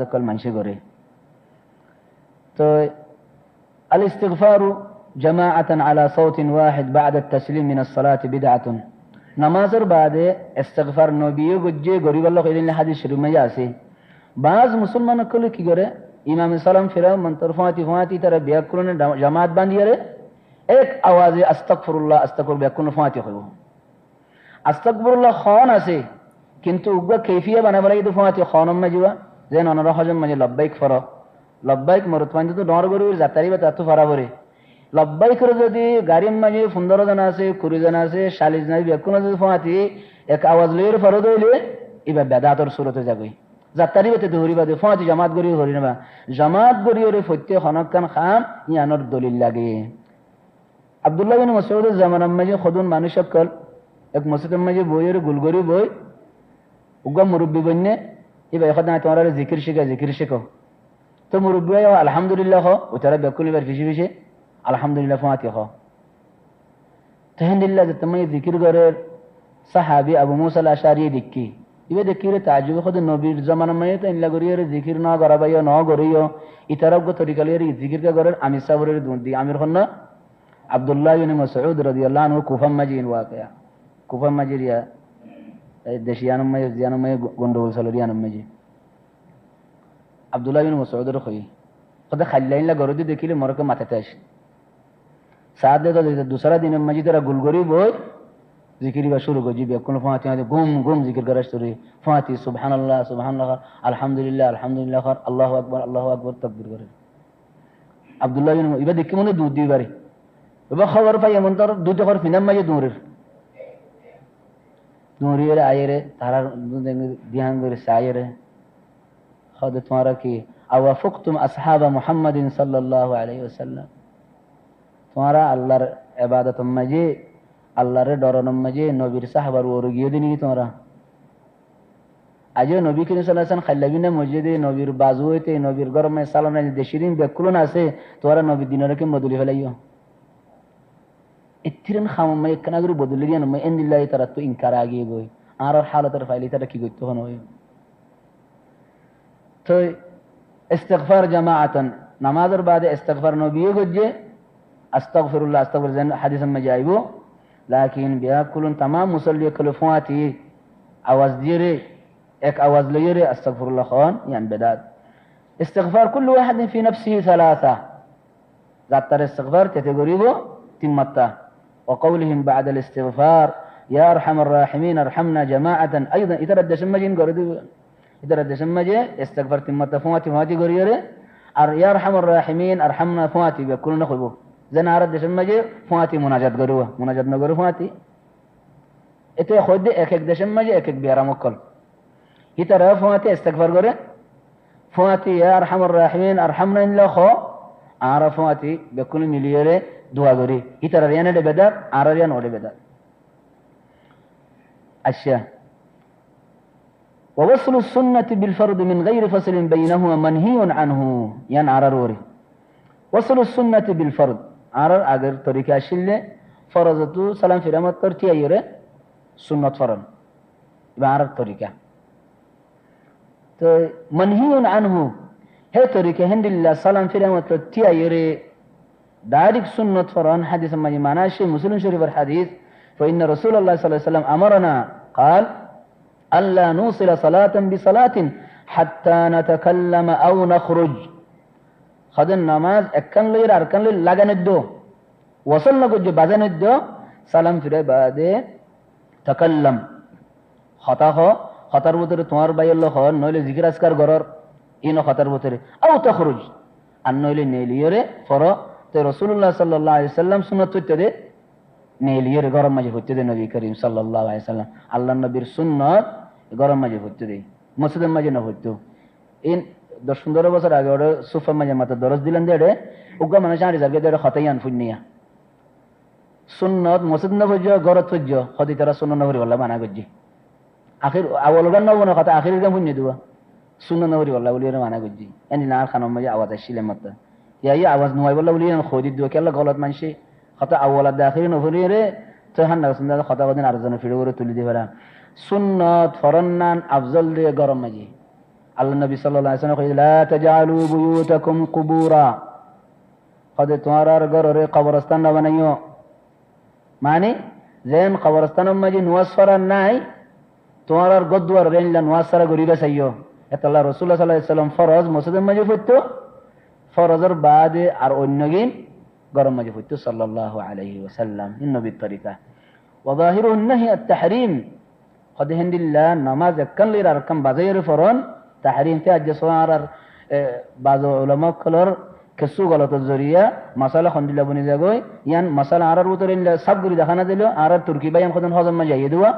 সকল মানুষে করে। তো আল ইস্তিগফারু জামাআতান আলা সাউতিন ওয়াহিদ বা'দা আত-তাসলিম মিন আস-সালাতি বিদআতুন। নামাজের বাদে ইস্তিগফার নবীও গজ্জে গরিবাল্লাহ কইলেন হাদিস শরীফ মে আছে। বাজ মুসলমান কলে কি করে ইমাম সালাম ফিরা মন্তর ফাতি তারা ব্যাকরণে জামাত বাঁধিয়ে এক আওয়াজে আস্তাগফিরুল্লাহ আস্তাগফির ব্যাকরণ ফাতি হইব। আস্তাগফিরুল্লাহ খান আছে কিন্তু উগ্র কাইফিয়া বানাবার কিন্তু ফাতি খানম মাজিবা যেন অনরা হজম মাঝে লব্বাইক ফর লব্বাইক মরত পানি তো ডর গরু যাতারি বা তাতো ফরাবরে লব্বাইক করে যদি গাড়ির মাঝে 15 জন আছে 20 জন আছে 40 জন ব্যাকরণ যদি ফাতি এক আওয়াজ লইর ফরদ হইলে এবার বেদাতর সুরতে যাবে যাতারি বাতে ধরি বাদে ফাতি জামাত গরি হরি না জামাত গরি ওরে ফতে হনকান খাম ইয়ানর দলিল লাগে। আব্দুল্লাহ বিন মাসউদের জামানার মাঝে খদুন মানুষ সকল এক মসজিদের মাঝে বইয়ের গুলগরি বই উগ্র মুরব্বী বন্যে এবার এখন তোমার জিকির শিখো তো মুরব্বী আলহামদুলিল্লাহ ও তারা বেকুল এবার ফিসে আলহামদুলিল্লাহ ফাতি হ তহদিল্লাহ যে তুমি জিকির ঘরের সাহাবি আবু মুসা আল-আশআরী দেখি এবার দেখি রে তাজুব খদ নবীর জামানার মাঝে তো ইল্লা গরিয়ের জিকির না গরাবাইও ন গরিও ইতারব তরিকালের জিকির কা ঘরের আমির সাহেবের দুদি আমির হন না আব্দুল্লাহ বিন মাসউদ রাদিয়াল্লাহু আনহু কুফা মাজিন ওয়াকিয়া কুফা মাজিরিয়া দেশিয়ান মাঝে জিয়ান মাঝে গন্ডগোল সালরিয়ান মাঝে আব্দুল্লাহ বিন মাসউদের কই খোদা খাল্লাইলা গরদি দেখিলে মরকে মাথাতে আসে সাদ দে তো दूसरा दिन মাঝে তারা গুলগরি বই জিকির বা শুরু করজি বেকুল ফাতি গুম জিকির করা শুরু ফাতি সুবহানাল্লাহ আলহামদুলিল্লাহ আল্লাহু আকবার তাকবীর করে। আব্দুল্লাহ বিন ইবা দেখি মনে দুধ দিবারে এবার খবর পাই এমন তার দুধ খবর ফিনাম মাঝে দৌড়ের আয়েরে তারা ধ্যান করে সায়েরে খদ তোমারা কি আওয়াফাকতুম আসহাবা মুহাম্মাদিন সাল্লাল্লাহু আলাইহি ওয়াসাল্লাম তোমারা আল্লাহর ইবাদত মাঝে আল্লাহর ডরন মাঝে নবীর সাহাবার ওর গিয়ে দিনি তোমরা আজও নবী করিম সাল্লাল্লাহু আলাইহি ওয়াসাল্লাম খাল্লাবিনা মসজিদে নবীর বাজু হইতে নবীর গরমে সালানা দেশিরিন বেকুলন আছে তোমরা নবী দিনের কি বদলি ফেলাইও ইত্তিরেন খামমা একনা করে বদলি দিয়ান মা ইন্দিল্লাহি তারা তো ইনকার আগিয়ে গই আর হালাতের ফাইলি তারা কি করতে হন হয়। তো ইস্তিগফার জামাআতান নামাজের বাদে ইস্তিগফার নবীও গজ্জে আস্তাগফিরুল্লাহ আস্তাগফির জান হাদিসের মধ্যে আইবো লাকিন বিয়াকুলুন तमाम মুসল্লি কলে ফাতি আওয়াজ দিয়ে রে এক আওয়াজ লইয়ে রে আস্তাগফিরুল্লাহ খান ইয়ান বেদাত। ইস্তিগফার কুল্লু ওয়াহিদিন ফি নাফসিহি সালাসা জাতার ইস্তিগফার ক্যাটাগরিবো তিনমাত্তা وقولهم بعد الاستغفار يا ارحم الراحمين ارحمنا جماعه ايضا يتردش مجين غردو يتردش مجه استغفر تمت فواتي غريره আর يا ارحم الراحمين ارحمنا فواتي بكل نخبو জানা আর দেশ মধ্যে ফওয়াতি মুনাজাত করব মুনাজাত না করব ফওয়াতি এতে খোদ এক এক দেশের মধ্যে এক এক বিয়ারামকল হিতারা ফওয়াতি ইস্তিগফার করে ফওয়াতি ইয়া আরহামুর রাহিমিন আরহামনা ইল্লাহ আর ফওয়াতি বকুল মিলিয়ে দোয়া করি হিতারা রিয়ানে বেদাত আর রিয়ান ওরে বেদাত। আচ্ছা ووصل السنة بالفرض من غير فصل بينهما منهي عنه ين عرروري وصل السنة بالفرض عرر اگر طریقہ شلے فرضتو سلام فرامت کرتی ایره سنت فرض عرر طریقہ تو منهي عنه ہے طریقہ ہندللہ سلام فرامت کرتی ایره دارک سنت فرض حدیث معنی شی مسلم شریف الحديث فإن رسول الله صلى الله عليه وسلم أمرنا قال ألا نوصل صلاة بصلاة حتى نتكلم أو نخرج خد النماز اكن لير اركن لي লাগানোর দো ওয়াসল না করবে বাজানোর দো সালাম ফিরে বাদে তাকাল্লাম খতার ভিতরে তোমার বাইল্লাহ হন নইলে জিকির আজকার গরর ইন খতার ভিতরে আও তখরুজ আর নইলে নেলিয়রে ফর তো রাসূলুল্লাহ সাল্লাল্লাহু আলাইহি সাল্লাম সুন্নাত হইতে দে নেলিয়রে গরম মাঝে হইতে দে নবী করিম সাল্লাল্লাহু আলাইহি সাল্লাম আল্লাহর নবীর সুন্নাত গরম মাঝে হইতে দে মসজিদের মাঝে না হইতো ইন 10-15 বছর আগে ওরা সুফা মাঝে মাত্র দরজ দিলেন দেড়ে উগ্র মানুষ আড়ি যাবে দেড়ে খতাইয়ান ফুন্নিয়া সুন্নত মসজিদ না বুঝো গরত ফুজো খদি তারা সুন্নত না বলা মানা করজি আখির আওয়াল গান না বনা কথা আখির গান ফুন্নি দুয়া সুন্নত না বলা বলি মানা করজি এনি না খানম মাঝে আওয়াজ আসিলে মাত্র ইয়াই আওয়াজ নয় বলা বলি খদি দুয়া কেলা গলত মানসি কথা আওয়ালা দাখির নফরি রে তো হান না সুন্নাত কথা বদিন আরজন ফিরে করে তুলি দিবেরা সুন্নত ফরন্নান আফজল দিয়ে গরম মাঝে আল্লাহ নবী সাল্লাল্লাহু আলাইহি ওয়াসাল্লাম কইলেন লা তাজআলু বুয়ুতাকুম কুবুরা, কদে তোমার ঘরে কবরস্থান না বানাইও, মানে যেন কবরস্থানের মাঝে নুয়াজ ফরার নাই তোমার আর গদ্দুয়ার রেনলা নুয়াজ সারা গরিবা চাইও। এত আল্লাহ রাসূলুল্লাহ সাল্লাল্লাহু আলাইহি ওয়াসাল্লাম ফরজ মসজিদের মাঝে পড়তো, ফরজের বাদে আর অন্যগিন গরম মাঝে পড়তো সাল্লাল্লাহু আলাইহি ওয়াসাল্লাম। ইন নবীর তরিকা ওয়া যাহিরুন নাহি আত-তাহরীম, কদে হিন্দিল্লাহ নামাজ একখান লির আর কাম বাজাইর ফরন তাহরীম তে আজ সোয়ার বাজ উলামা কলর কিছু গলতের জরিয়া মাসালা খন্দিলা বনি যাগই ইয়ান মাসালা আরার উতরে সব গুরি দেখানা দিল আর তুর্কি বাইয়ান খদন হজম মা যাইয়ে দেওয়া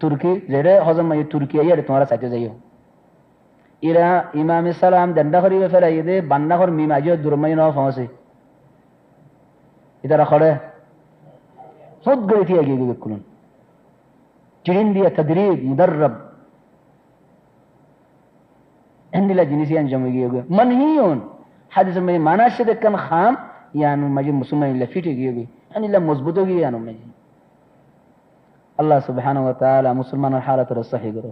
তুর্কি যেরে হজম মা তুর্কি আইয়ারে তোমরা সাথে যাইও ইরা ইমাম সালাম দন্ডা করিবে ফেরাই দে বান্না কর মিমাজিও দুরমাই ন ফসে ইতারা খড়ে সব গই থিয়া গিয়ে গকুন চিরিন দিয়া তদরিব মুদররব এন্দিলা জিনিসিয়ান জমে গিয়ে মানহিয়ুন হাদিস মে মানাশিদ কান খাম ইয়ানু মাজি মুসলমান ইল্লা ফিটে গিয়ে আনিলা মজবুত গিয়ে ইয়ানু মাজি আল্লাহ সুবহানাহু ওয়া তাআলা মুসলমানের হালাতের সহি করো।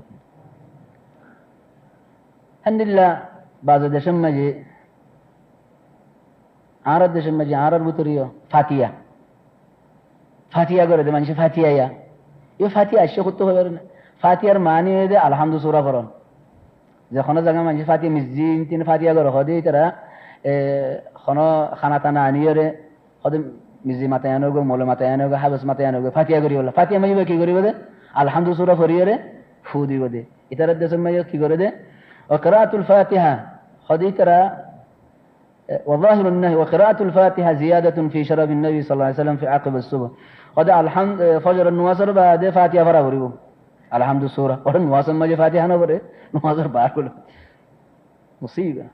আলহামদুলিল্লাহ বাজে দেশের মাঝে আরব দেশের মাঝে আরব ভিতরিও ফাতিয়া ফাতিয়া করে দে মানুষ ফাতিয়া ইয়া এই ফাতিয়া আসে করতে হবে না। ফাতিয়ার মানে দে আলহামদু সূরা পড়ন, যখন জায়গা মানুষ ফাতিয়া মিসজিদ তিন ফাতিয়া করে হদে তারা খন খানা টানা আনিয়রে হদে মিজি মাথায় আনগো মলে মাথায় আনগো হাবস মাথায় আনগো ফাতিয়া করি বলে ফাতিয়া মাইবে কি করিব দে আলহামদু সূরা পড়িয়রে ফু দিব দে। ইতার দেশের মাঝে কি করে দে وقراءة الفاتحة خديترا وظاهر النهي وقراءة الفاتحة زيادة في شرف النبي صلى الله عليه وسلم في عقب الصبح قد الحمد فجر النواصر بعد فاتحة فرابريو الحمد سورة اور النواصر ما فاتحة نہ پڑھے نواصر باقول مصیبہ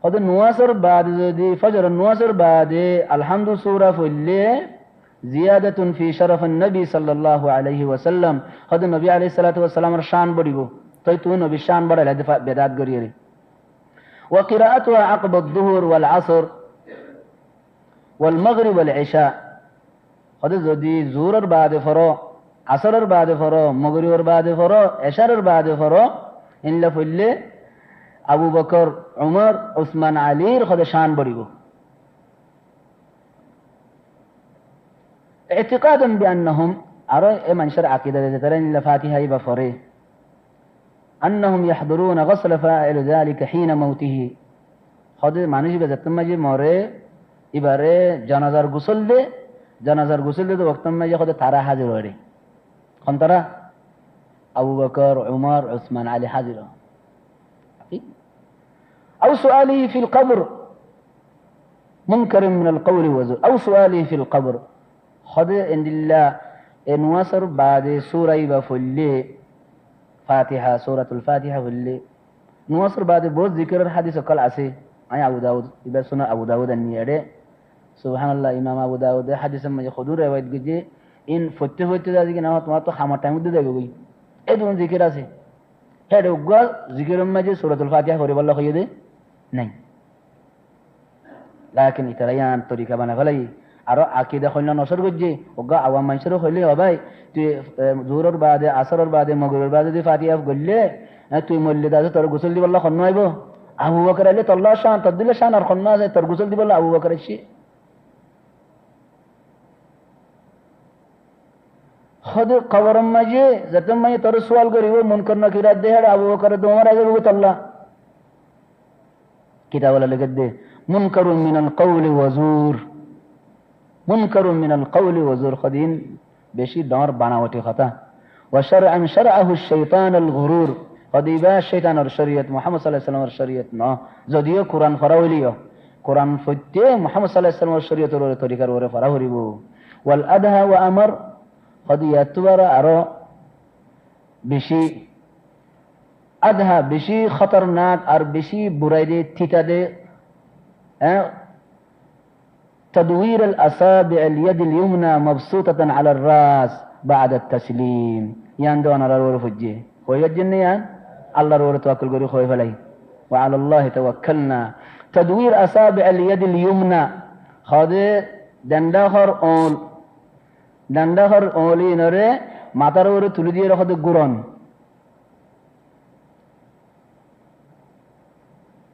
قد النواصر بعد دي فجر النواصر بعد الحمد سورة فلي زيادة في شرف النبي صلى الله عليه وسلم قد النبي عليه الصلاة والسلام شان بڑھیو تو تو نبی شان بڑا ہے بدعت کریے وقراءتها عقب الظهر والعصر والمغرب والعشاء خود زدی ظهر بعد فرو عصر بعد فرو مغرب بعد فرو عشاء بعد فرو ان لفل ابو بکر عمر عثمان علی خود شان بڑی گو اعتقادا بانهم ارى من شرع عقيده ترين الفاتحه بفري انهم يحضرون غسل فاعل ذلك حين موته خود মানুষ বেজাত মাঝে মরে এবারে জানাজার গোসল দে তো ওয়াক্ত মাঝে খোদে তারা হাজির হয় কোন তারা আবু বকর উমর উসমান আলী হাজির او سؤاله في القبر منكر من القول وزور او سؤاله في القبر خود ان الله انوصر بعد سوره بفله فاتحة سورة الفاتحة واللي نواصر بعد بوز ذكر الحديث قال عسي أي أبو داود يبقى سنة أبو داود النيرة سبحان الله إمام أبو داود حديث ما يخدور رواية جدي إن فتح ذلك نهات ما تو خامة تامد ده بيجي إدون ذكر عسي هذا وقال ذكر ما جي سورة الفاتحة هو الله خيده नहीं لكن इतरायान तरीका बना भलाई आरो आकीदा खैना नसर गजे ओगा आवाम मानसरो खैले हबाय তুই জোহরের বাদে আসরের বাদে মাগরিবের বাদে যদি ফাতিহা গললে তুই মল্লে দাও তোর গোসল দিবল্লা খন্ন আইব আবু বকর আইলে তল্লা শান তদিলে শান আর খন্ন আছে তোর গোসল দিবল্লা আবু বকর আইছি খদ কবর মাঝে যতম মাই তোর সওয়াল করিব মুনকার নাকিরাত দে আর আবু বকর তোমার আগে বউ তল্লা কিতাব ওয়ালা লিখে দে মুনকারুন মিনাল কওলি ওয়াজুর মুনকারুন মিনাল কওলি ওয়াজুর খদিন বেশি দর বানাওয়াটি কথা وشرعا شرعه الشيطان الغرور قديبا الشيطان الشريعه محمد صلى الله عليه وسلم الشريعه না যদিও কোরআন ফরাউলিও কোরআন ফতে محمد صلى الله عليه وسلم الشريعه এর তরিকার ওরে ফরাহরিব والادها وامر قدياتور আরো বেশি আদহা বেশি খতরনাক আর বেশি বুরাই দে থিতা দে تدوير الأصابع اليد اليمنى مبسوطة على الرأس بعد التسليم ياندون على الور فجي خوي الجنيان الله رور توكل غري خوي فلي وعلى الله توكلنا تدوير أصابع اليد اليمنى خده دندخر أولي نره ماتر ور تولي دي رخد غورون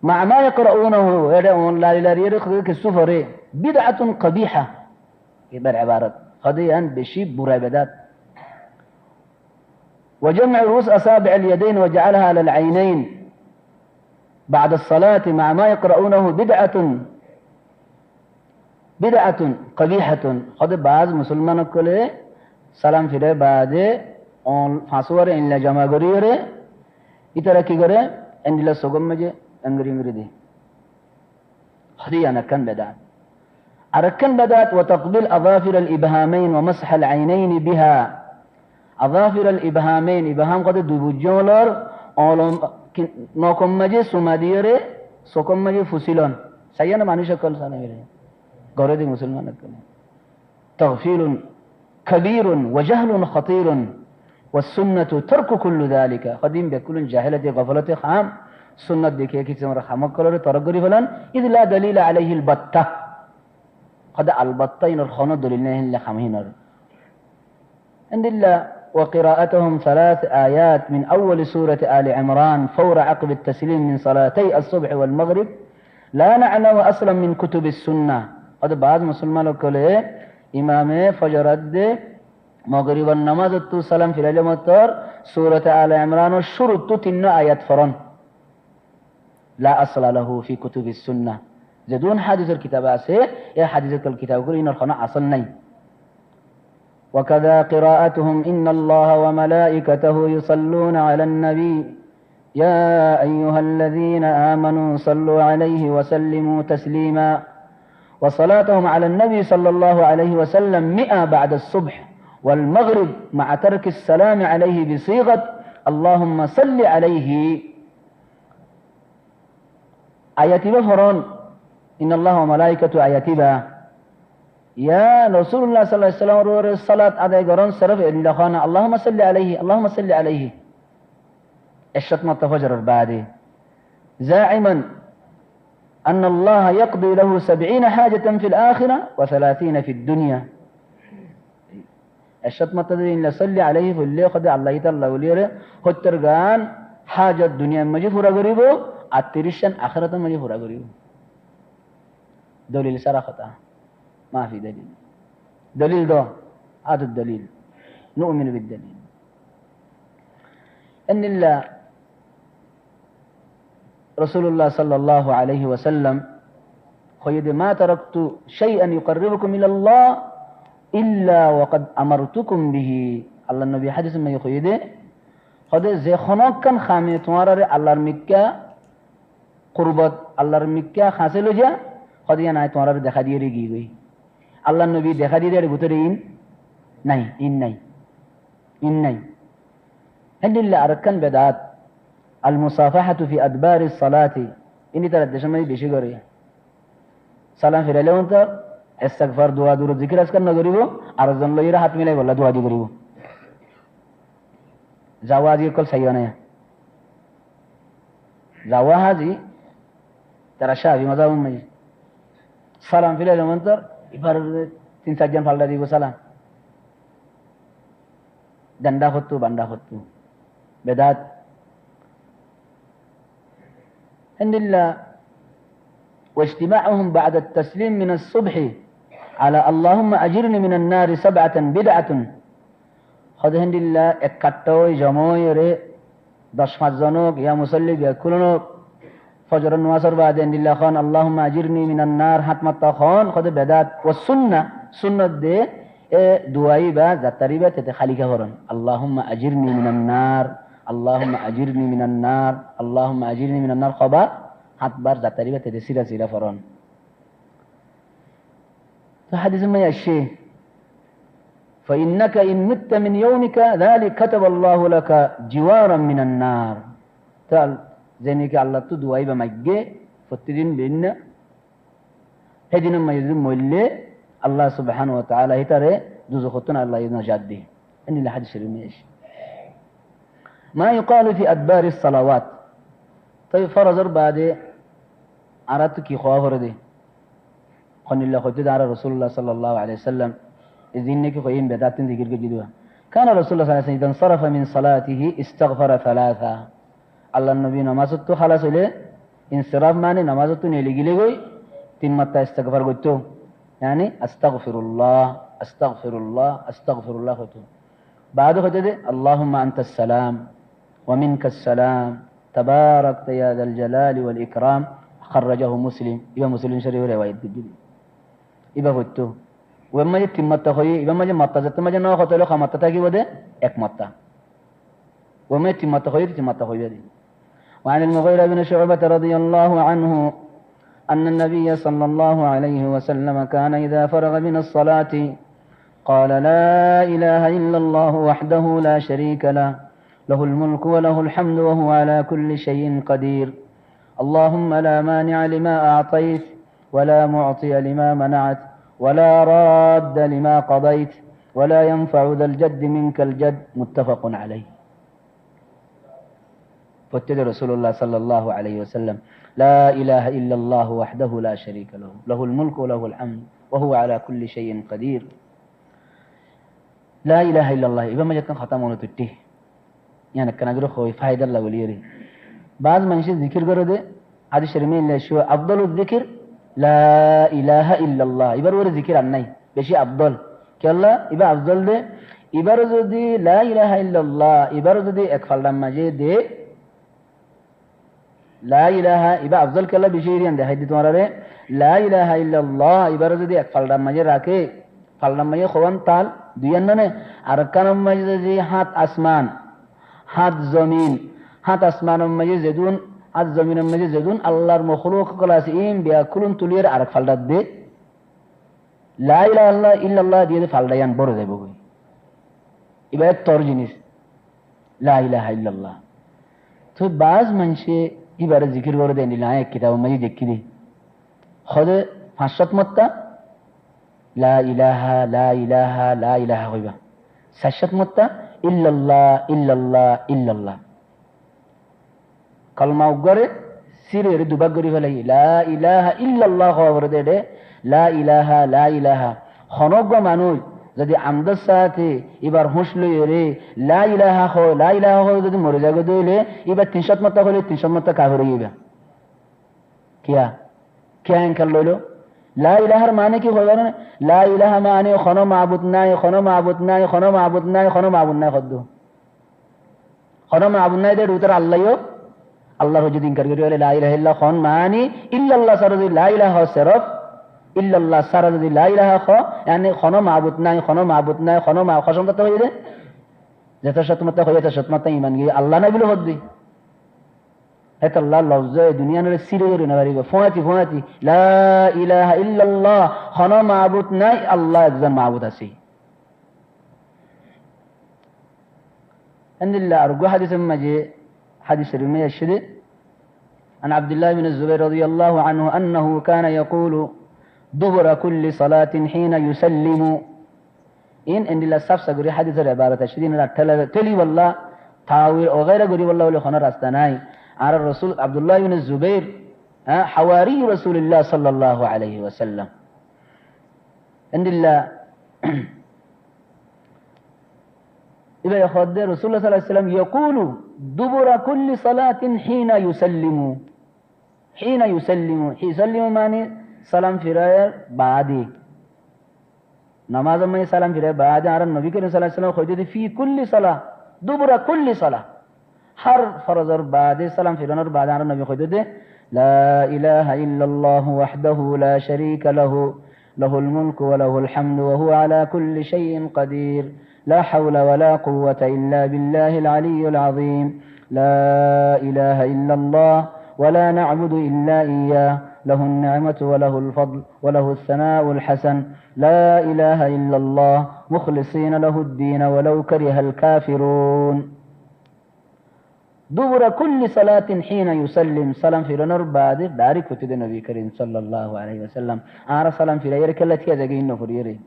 مع ما يقرؤونه يرون لا إله إلا الله كالسفر بدعة قبيحة يبقى عبارة قضية بشيب برابدات. وجمع رؤوس أصابع اليدين وجعلها على العينين بعد الصلاة مع ما يقرؤونه بدعة قبيحة. خد بعض مسلمان كله سلام فيره بعد اون فاسوار إن لا جمع غريره إترا كي غره إن لا سوغم مجه انغري دي خدي أنا كان بدعة. أركن بدعة وتقبيل أظافر الإبهامين ومسح العينين بها. أظافر الإبهامين إبهام قد دوبجولر أولم نوكم مجه سماديره سوكم مجه فسيلون سيانا ماني شكل سنة ميره غردي مسلمان كله. تغفيل كبير وجهل خطير والسنة ترك كل ذلك. قديم بكل جاهلة غفلة خام سنة ديكي كي سمر خامك كلر ترغري فلان إذ لا دليل عليه البتة. قد البتة إن الخانة دليل نهن لخمهنر عند الله. وقراءتهم 3 آيات من أول سورة آل عمران فور عقب التسليم من صلاتي الصبح والمغرب لا نعلم أصلا من كتب السنة. قد بعض مسلمان كله إمام فجرد مغرب النماز تو سلام في الليل مطر سورة آل عمران الشرط تن آيات فرن لا أصل له في كتب السنة. زدون حديث الكتاب أسه يا حديث الكتاب كل إن الخنا أصل ني. وكذا قراءتهم إن الله وملائكته يصلون على النبي يا أيها الذين آمنوا صلوا عليه وسلموا تسليما. وصلاتهم على النبي صلى الله عليه وسلم 100 بعد الصبح والمغرب مع ترك السلام عليه بصيغة اللهم صل عليه. آياتي بفرون إن الله وملائكته آياتي با يا رسول الله صلى الله عليه وسلم الصلاة أداء قرآن صرف إلى خانا اللهم صل عليه اللهم صل عليه. الشتمة تفجر بعده زاعما أن الله يقضي له 70 حاجة في الآخرة و30 في الدنيا. الشتمة تدري إن صلي عليه في الليل قد الله يتالله وليه هترغان حاجة الدنيا مجي فرا غريبو أتريشن آخرة مجي فرا غريبو. دليل سرقتا ما في دليل. دليل ده هذا الدليل نؤمن بالدليل أن الله رسول الله صلى الله عليه وسلم خيد ما تركت شيئا يقربكم إلى الله إلا وقد أمرتكم به. الله النبي حديث ما يخيده خد زي خناق كان خامي تمارر الله المكة قربت الله المكة حاصل جا خد يا ناي تمارر دخا دي ريگي گئی الله النبي دخا دي دي بترين إن هل الله أركن بدعات المصافحة في أدبار الصلاة إني ترى دشمي بيشي غري سلام في الليل وانت استغفار دعاء دور ذكر اسكن نغريبو ارزن لو يرا حت ملي ولا دعاء دي غريبو جواز يقول سيونه جواهي ترى شافي مذهب مجي سلام في الليل وانت إبار 3 سجن فالدا ديبو سلام دندا خطو بندا خطو بدات عند الله. واجتماعهم بعد التسليم من الصبح على اللهم أجرني من النار 7 بدعة. خذ عند الله اكتوي جموي ري 10 جنوك يا مسلي بيكلنوك فجر النواصر بعد عند الله خان اللهم أجرني من النار حتما تخان خذ بدات. والسنة سنة دي دعائي با ذاتريبة تتخليك هرن اللهم أجرني من النار اللهم أجرني من النار اللهم أجرني من النار خبر حت بار ذاتريبة تتسيرا سيرا فرن. فحديث ما يشي فإنك إن مت من يومك ذلك كتب الله لك جوارا من النار. تعال زينك الله تدعي بمجة فتدين بإن هدين ما يزم مولي الله سبحانه وتعالى هتره جزء خطنا الله ينجد به. إن الله حديث شريميش ما يقال في أدبار الصلوات. طيب فرض بعد عرضت كي خوافر دي قن الله خدد على رسول الله صلى الله عليه وسلم إذنك خيين بدات ذكر جدوها. كان رسول الله صلى الله عليه وسلم إذا انصرف من صلاته استغفر 3. الله النبي ما ستو خلاص له انصراف معنی نمازتو نیلیگیلی گوی تین مرتا استغفار گویتو یعنی استغفر الله استغفر الله استغفر الله خطو بعد خطو دے اللهم انت السلام ومنك السلام تباركت يا ذا الجلال والإكرام خرجه مسلم إبا مسلم شريف رواية الجديد إبا خطو وما جت متا خوي إبا ما جت متا زت ما جت نو خطو لو خمتا تاكي ودے ایک متا وما جت متا خوي جت متا خوي بدي. وعن المغيرة بن شعبة رضي الله عنه أن النبي صلى الله عليه وسلم كان إذا فرغ من الصلاة قال لا إله إلا الله وحده لا شريك له له الملك وله الحمد وهو على كل شيء قدير اللهم لا مانع لما أعطيت ولا معطي لما منعت ولا راد لما قضيت ولا ينفع ذا الجد منك الجد متفق عليه. فتدى رسول الله صلى الله عليه وسلم لا إله إلا الله وحده لا شريك له له الملك وله الحمد وهو على كل شيء قدير. لا إله إلا الله إذا ما جت ختمونه تتيه يعني كان أقول خوي فايدة الله وليري بعض من شيء ذكر قرده هذا شرمين لا شو أفضل الذكر لا إله إلا الله يبرر ذكر عني بشيء أفضل كلا يبقى أفضل ده يبرز دي لا إله إلا الله يبرز دي أكفل لما جه ده لا إله يبقى أفضل كلا بشيء عند هيدي تمارة لا إله إلا الله يبرز دي أكفل لما جه راكي فل لما جه خوان تال দুইয়ান্ননে আর কানম মাঝে যে হাত আসমান হাত জমিন হাত আসমানম মাঝে যেদুন হাত জমিনম মাঝে যেদুন আল্লাহর মখলুক কলাসি ইম বিয়া কুলুন তুলিয়ের আর ফালদা দে লা ইলাহা ইল্লাল্লাহ দিয়ে ফালদায়ান বড় যাইব কই ইবাদত তোর জিনিস লা ইলাহা ইল্লাল্লাহ তো বাজ মানুষে ইবারে জিকির করে দেন না এক কিতাব মাঝে দেখি দি খদে 500 মত্তা لا إله لا إله لا إله غيبا سشت متى إلا الله إلا الله إلا الله كلمة وقرأ سيرة دبقري فلي لا إله إلا الله خبر ده لا إله لا إله خنوق منوج যদি আমদার সাথে এবার হুঁসলো এরে লা ইলাহা খো লা ইলাহা খো যদি মরে যাগো দইলে এবার 300 মত হলে 300 মত কাফির হইবা কিয়া কিয়া এনকাল লইলো লা ইলাহার মানে কি হবে না লা ইলাহা মানে কোনো মাবুদ নাই কোনো মাবুদ নাই কোনো মাবুদ নাই কোনো মাবুদ নাই কদ্দু কোনো মাবুদ নাই দের উত্তর আল্লাহও আল্লাহর যদি ইনকার করি বলে লা ইলাহা ইল্লাল্লাহ খন মানে ইল্লাল্লাহ সারা যদি লা ইলাহা সরফ ইল্লাল্লাহ সারা যদি লা ইলাহা খ মানে কোনো মাবুদ নাই কোনো মাবুদ নাই কোনো মা কসম করতে হইবে যত সতমত হইয়া তা সতমত ঈমান গিয়ে আল্লাহ নাই বলে হদ্দি এত আল্লাহ লফজ দুনিয়া নরে সিরে করে না পারিব ফোয়াতি ফোয়াতি লা ইলাহা ইল্লাল্লাহ কোনো মাবুদ নাই আল্লাহ একজন মাবুদ আছে আলহামদুলিল্লাহ আর গো হাদিসের মাঝে হাদিসের মধ্যে আসছে عن عبد الله بن الزبير رضي الله عنه أنه كان يقول دبر كل صلاة حين يسلم إن الله صف سجري حديث العبارة شديد لا تلي والله تاويل وغير قري والله لخنا راستناي على الرسول عبد الله بن الزبير حواري رسول الله صلى الله عليه وسلم عند الله إذا يخد رسول الله صلى الله عليه وسلم يقول دبر كل صلاة حين يسلم حين يسلم يسلم معنى سلام فراير بعدي نماز میں سلام فراير بعد على النبي صلى الله عليه وسلم خدي في كل صلاة دبر كل صلاة ہر فرض اور بعد سلام فراير بعد على النبي خدي لا إله إلا الله وحده لا شريك له له الملك وله الحمد وهو على كل شيء قدير لا حول ولا قوة إلا بالله العلي العظيم لا إله إلا الله ولا نعبد إلا إياه له النعمة وله الفضل وله الثناء الحسن لا إله إلا الله مخلصين له الدين ولو كره الكافرون دبر كل صلاة حين يسلم سلام في رنر بعد بارك وتد النبي كريم صلى الله عليه وسلم آر سلام في ريرك التي يزجين فريري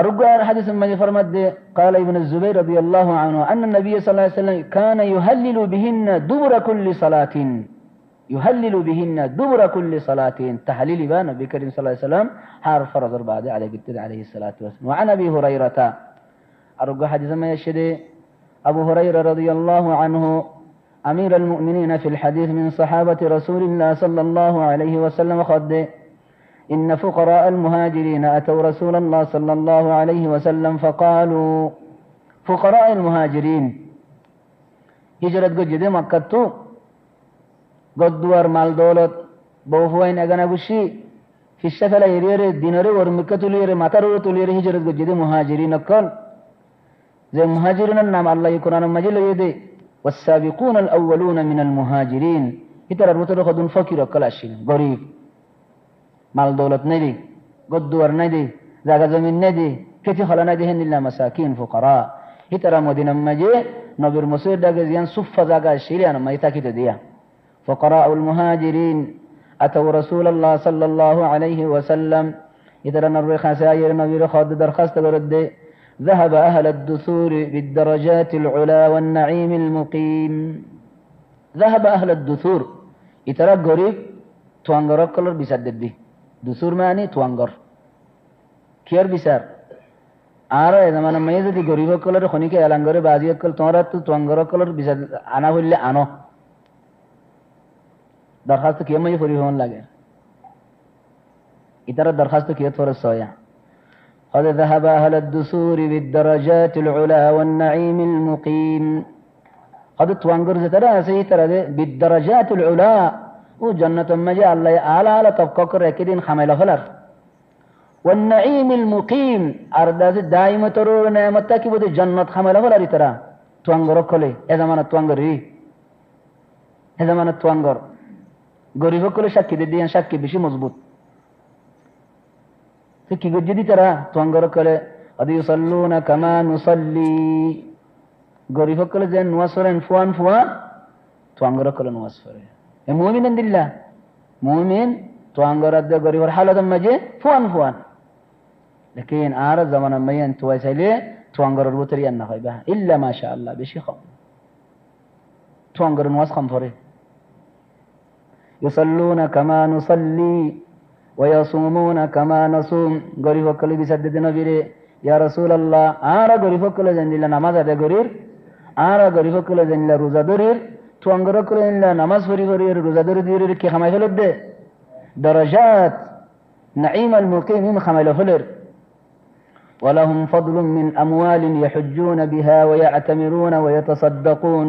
أرجع الحديث من فرمد قال ابن الزبير رضي الله عنه أن النبي صلى الله عليه وسلم كان يهلل بهن دبر كل صلاة يهلل بهن دبر كل صلاة تهليل بان النبي كريم صلى الله عليه وسلم حار فرض بعد عليه الصلاة والسلام. وعن أبي هريرة أرجع حديث ما يشهد أبو هريرة رضي الله عنه أمير المؤمنين في الحديث من صحابة رسول الله صلى الله عليه وسلم خد إن فقراء المهاجرين أتوا رسول الله صلى الله عليه وسلم فقالوا فقراء المهاجرين هجرت قد مكة قد دوار مال دولت بوفوين أغنى بشي في الشفل يرير دينار ورمكة لير مطر تلير هجرت قد مهاجرين قال زي مهاجرين النام الله يكون مجل يدي والسابقون الأولون من المهاجرين يترى المتر خدون فقير كلاشين غريب مال دولت ندي قد دوار ندي زاغ زمين ندي كتي خلا نديهن إلا مساكين فقراء يترى مدينة مجي نبير مصير داغزيان صفة زاغ الشيريان ما يتاكي تديا فقراء المهاجرين أتوا رسول الله صلى الله عليه وسلم يترى نروي خسائر نبير خد درخست برد ذهب أهل الدثور بالدرجات العلا والنعيم المقيم ذهب أهل الدثور يترى قريب توانغر كلر بيسدد دي دثور معني توانغر كير بيسار آرا إذا ما نميزة دي قريب كلر خونيك يلانغر بازي كل توانغر كلر بيسدد أنا هو اللي أنا درخواست کیا مجھے فوری ہون لگے اترى درخواست کیا تھوڑا سویا قد ذهب أهل الدثور بالدرجات العلا والنعيم المقيم قد توانغر زترى سيترى بالدرجات العلا وجنة مجا الله أعلى على طبقك ركدين خميل فلر والنعيم المقيم أرداز دائمة ترور نعمتك بود جنة خميل فلر ترى توانغر كله إذا ما نتوانغر إذا ما نتوانغر গরিব কলে সাক্ষী দিয়ে সাক্ষী বেশি মজবুত তো কি যদি তারা তোয়াঙ্গর কলে আদি ইউসাল্লুনা কামা নুসাল্লি গরিব কলে যে নামাজ পড়েন ফুয়ান ফুয়ান তোয়াঙ্গর কলে নামাজ পড়ে এ মুমিন দিল্লাহ মুমিন তোয়াঙ্গর আদ গরিবর হালত মাঝে ফুয়ান ফুয়ান लेकिन আর জামানা মাইয়ান তোয়াই চাইলে তোয়াঙ্গরের ভিতরে আর না হইবা ইল্লা মাশাআল্লাহ বেশি কম তোয়াঙ্গর নামাজ কম পড়ে يصلون كما نصلي ويصومون كما نصوم غريب وكل بيسدد نبيره يا رسول الله آرا غريب وكل جنلا نماز أدا غرير آرا غريب وكل جنلا روزا دورير توانغر وكل جنلا نماز فري غرير روزا دورير كي خماي فلد درجات نعيم المقيم خماي فلر ولهم فضل من أموال يحجون بها ويعتمرون ويتصدقون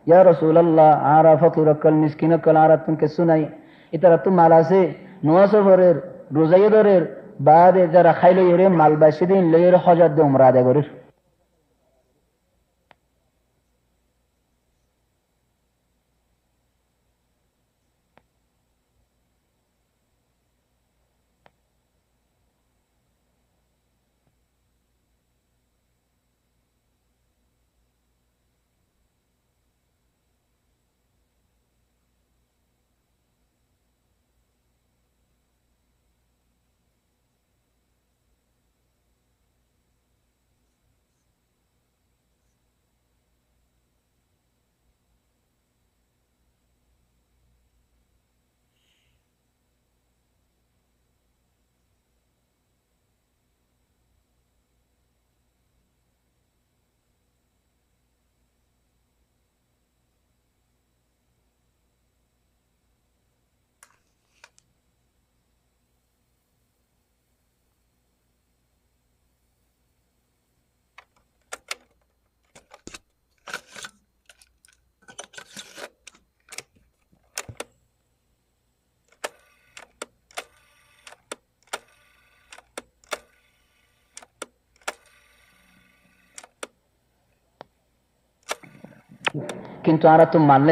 يا رسول الله عارا فقيرك المسكينك العربتن كالسناي اترتم على سي نواصف ورير روزي دورير بعد جرى خيلو يريم مع الباشدين لير حجات دو مرادة غرير কিন্তু আমরা তো মানলে